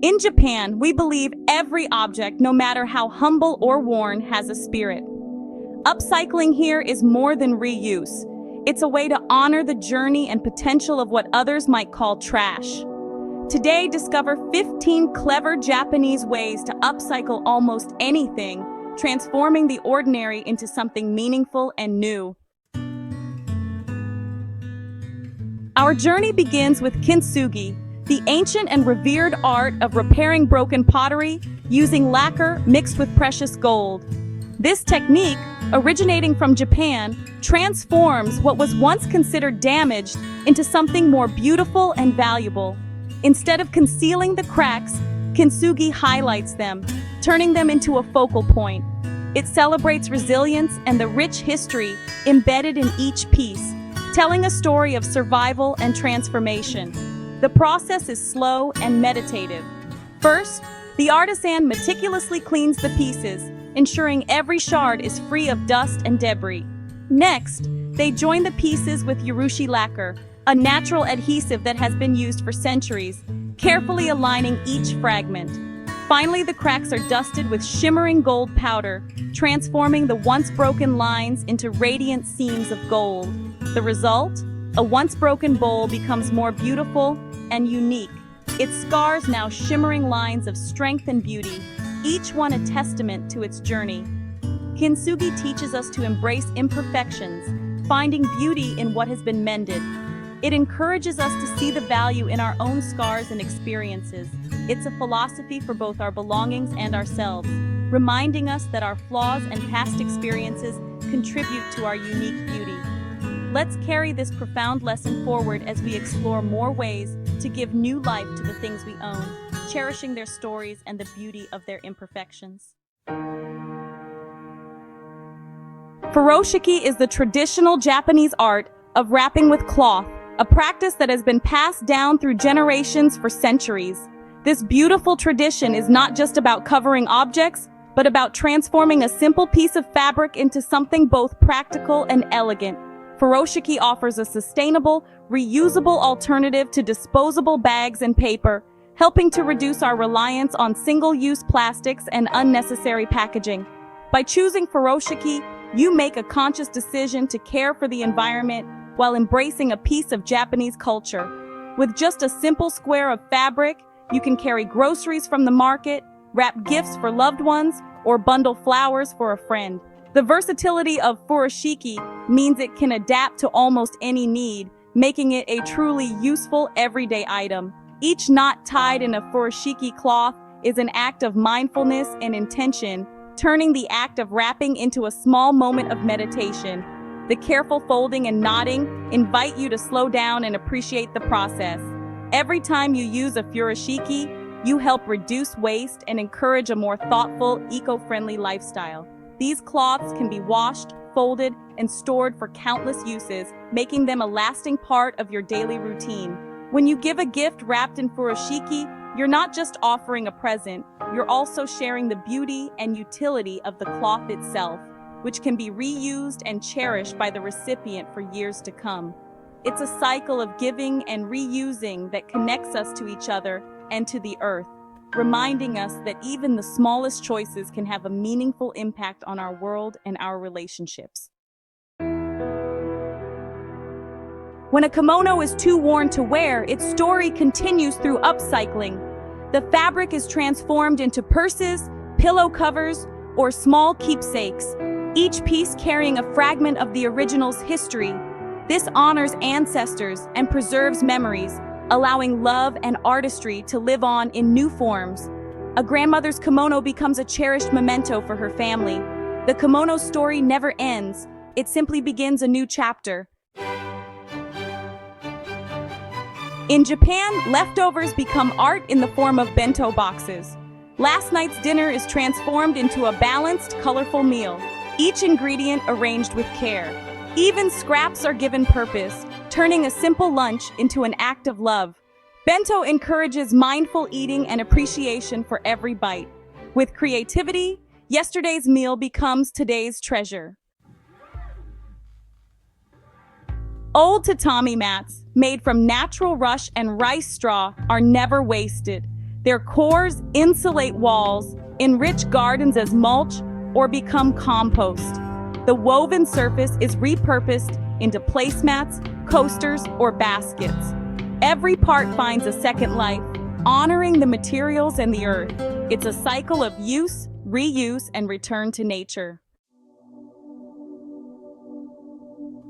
In Japan, we believe every object, no matter how humble or worn, has a spirit. Upcycling here is more than reuse. It's a way to honor the journey and potential of what others might call trash. Today, discover 15 clever Japanese ways to upcycle almost anything, transforming the ordinary into something meaningful and new. Our journey begins with kintsugi, the ancient and revered art of repairing broken pottery using lacquer mixed with precious gold. This technique, originating from Japan, transforms what was once considered damaged into something more beautiful and valuable. Instead of concealing the cracks, kintsugi highlights them, turning them into a focal point. It celebrates resilience and the rich history embedded in each piece, telling a story of survival and transformation. The process is slow and meditative. First, the artisan meticulously cleans the pieces, ensuring every shard is free of dust and debris. Next, they join the pieces with urushi lacquer, a natural adhesive that has been used for centuries, carefully aligning each fragment. Finally, the cracks are dusted with shimmering gold powder, transforming the once broken lines into radiant seams of gold. The result? A once broken bowl becomes more beautiful and unique, its scars now shimmering lines of strength and beauty, each one a testament to its journey. Kintsugi teaches us to embrace imperfections, finding beauty in what has been mended. It encourages us to see the value in our own scars and experiences. It's a philosophy for both our belongings and ourselves, reminding us that our flaws and past experiences contribute to our unique beauty. Let's carry this profound lesson forward as we explore more ways to give new life to the things we own, cherishing their stories and the beauty of their imperfections. Furoshiki is the traditional Japanese art of wrapping with cloth, a practice that has been passed down through generations for centuries. This beautiful tradition is not just about covering objects, but about transforming a simple piece of fabric into something both practical and elegant. Furoshiki offers a sustainable, reusable alternative to disposable bags and paper, helping to reduce our reliance on single-use plastics and unnecessary packaging. By choosing furoshiki, you make a conscious decision to care for the environment while embracing a piece of Japanese culture. With just a simple square of fabric, you can carry groceries from the market, wrap gifts for loved ones, or bundle flowers for a friend. The versatility of furoshiki means it can adapt to almost any need, making it a truly useful everyday item. Each knot tied in a furoshiki cloth is an act of mindfulness and intention, turning the act of wrapping into a small moment of meditation. The careful folding and knotting invite you to slow down and appreciate the process. Every time you use a furoshiki, you help reduce waste and encourage a more thoughtful, eco-friendly lifestyle. These cloths can be washed, folded, and stored for countless uses, making them a lasting part of your daily routine. When you give a gift wrapped in furoshiki, you're not just offering a present, you're also sharing the beauty and utility of the cloth itself, which can be reused and cherished by the recipient for years to come. It's a cycle of giving and reusing that connects us to each other and to the earth, reminding us that even the smallest choices can have a meaningful impact on our world and our relationships. When a kimono is too worn to wear, its story continues through upcycling. The fabric is transformed into purses, pillow covers, or small keepsakes, each piece carrying a fragment of the original's history. This honors ancestors and preserves memories, allowing love and artistry to live on in new forms. A grandmother's kimono becomes a cherished memento for her family. The kimono story never ends, it simply begins a new chapter. In Japan, leftovers become art in the form of bento boxes. Last night's dinner is transformed into a balanced, colorful meal, each ingredient arranged with care. Even scraps are given purpose, turning a simple lunch into an act of love. Bento encourages mindful eating and appreciation for every bite. With creativity, yesterday's meal becomes today's treasure. Old tatami mats, made from natural rush and rice straw, are never wasted. Their cores insulate walls, enrich gardens as mulch, or become compost. The woven surface is repurposed into placemats, coasters, or baskets. Every part finds a second life, honoring the materials and the earth. It's a cycle of use, reuse, and return to nature.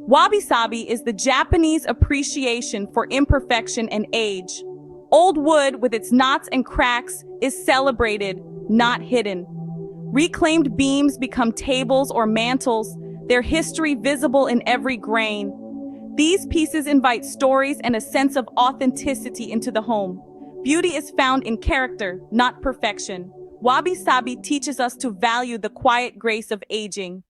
Wabi-sabi is the Japanese appreciation for imperfection and age. Old wood with its knots and cracks is celebrated, not hidden. Reclaimed beams become tables or mantles, their history visible in every grain. These pieces invite stories and a sense of authenticity into the home. Beauty is found in character, not perfection. Wabi-sabi teaches us to value the quiet grace of aging.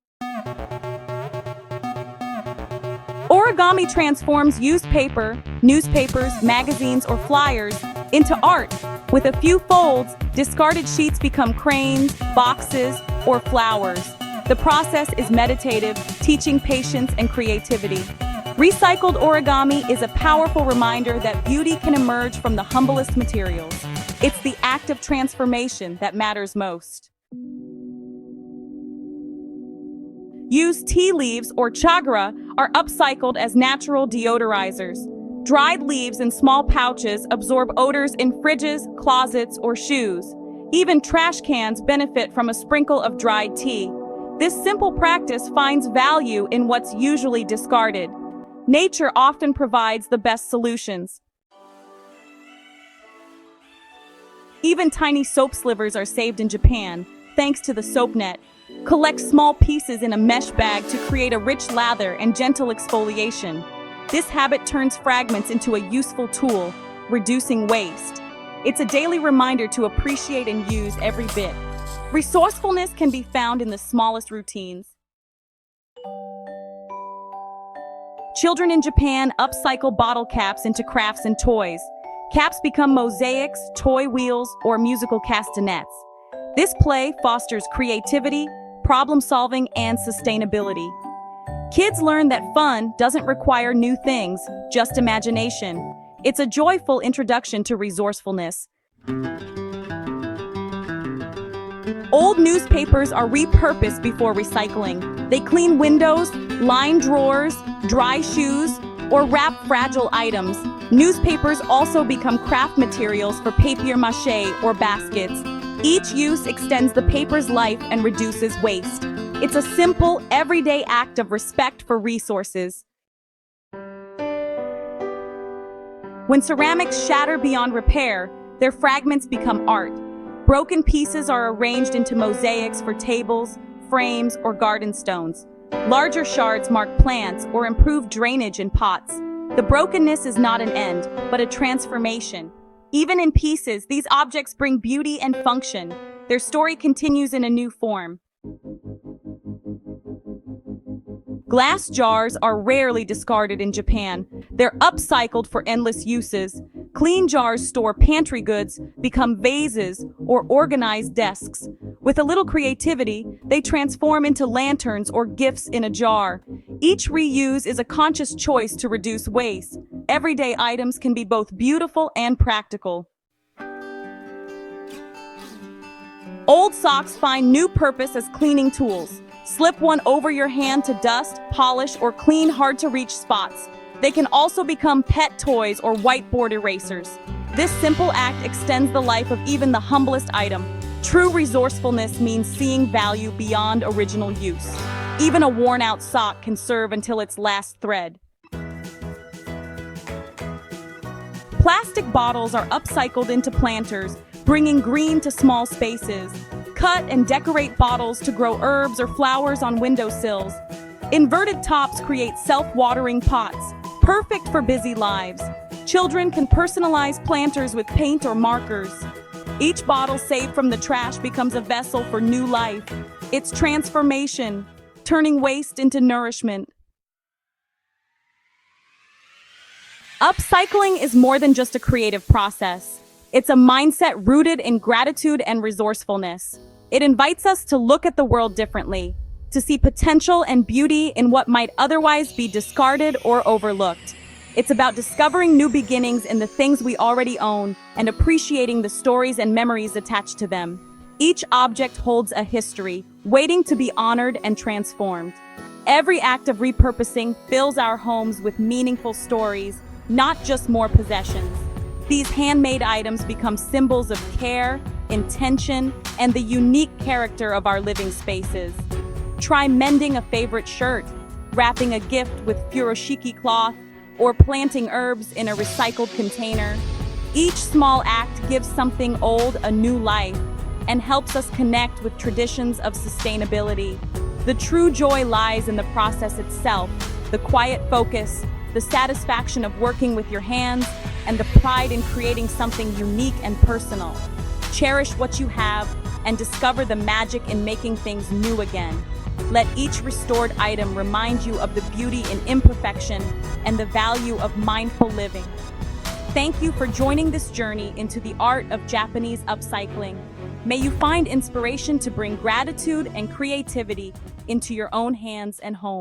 Origami transforms used paper, newspapers, magazines, or flyers into art. With a few folds, discarded sheets become cranes, boxes, or flowers. The process is meditative, teaching patience and creativity. Recycled origami is a powerful reminder that beauty can emerge from the humblest materials. It's the act of transformation that matters most. Used tea leaves or chagra are upcycled as natural deodorizers. Dried leaves in small pouches absorb odors in fridges, closets, or shoes. Even trash cans benefit from a sprinkle of dried tea. This simple practice finds value in what's usually discarded. Nature often provides the best solutions. Even tiny soap slivers are saved in Japan, thanks to the soap net. Collect small pieces in a mesh bag to create a rich lather and gentle exfoliation. This habit turns fragments into a useful tool, reducing waste. It's a daily reminder to appreciate and use every bit. Resourcefulness can be found in the smallest routines. Children in Japan upcycle bottle caps into crafts and toys. Caps become mosaics, toy wheels, or musical castanets. This play fosters creativity, problem-solving, and sustainability. Kids learn that fun doesn't require new things, just imagination. It's a joyful introduction to resourcefulness. Old newspapers are repurposed before recycling. They clean windows, line drawers, dry shoes, or wrap fragile items. Newspapers also become craft materials for papier-mâché or baskets. Each use extends the paper's life and reduces waste. It's a simple, everyday act of respect for resources. When ceramics shatter beyond repair, their fragments become art. Broken pieces are arranged into mosaics for tables, frames, or garden stones. Larger shards mark plants or improve drainage in pots. The brokenness is not an end, but a transformation. Even in pieces, these objects bring beauty and function. Their story continues in a new form. Glass jars are rarely discarded in Japan. They're upcycled for endless uses. Clean jars store pantry goods, become vases, or organized desks. With a little creativity, they transform into lanterns or gifts in a jar. Each reuse is a conscious choice to reduce waste. Everyday items can be both beautiful and practical. Old socks find new purpose as cleaning tools. Slip one over your hand to dust, polish, or clean hard-to-reach spots. They can also become pet toys or whiteboard erasers. This simple act extends the life of even the humblest item. True resourcefulness means seeing value beyond original use. Even a worn-out sock can serve until its last thread. Plastic bottles are upcycled into planters, bringing green to small spaces. Cut and decorate bottles to grow herbs or flowers on windowsills. Inverted tops create self-watering pots, perfect for busy lives. Children can personalize planters with paint or markers. Each bottle saved from the trash becomes a vessel for new life. It's transformation, turning waste into nourishment. Upcycling is more than just a creative process. It's a mindset rooted in gratitude and resourcefulness. It invites us to look at the world differently, to see potential and beauty in what might otherwise be discarded or overlooked. It's about discovering new beginnings in the things we already own and appreciating the stories and memories attached to them. Each object holds a history, waiting to be honored and transformed. Every act of repurposing fills our homes with meaningful stories, not just more possessions. These handmade items become symbols of care, intention, and the unique character of our living spaces. Try mending a favorite shirt, wrapping a gift with furoshiki cloth, or planting herbs in a recycled container. Each small act gives something old a new life and helps us connect with traditions of sustainability. The true joy lies in the process itself, the quiet focus, the satisfaction of working with your hands, and the pride in creating something unique and personal. Cherish what you have and discover the magic in making things new again. Let each restored item remind you of the beauty in imperfection and the value of mindful living. Thank you for joining this journey into the art of Japanese upcycling. May you find inspiration to bring gratitude and creativity into your own hands and home.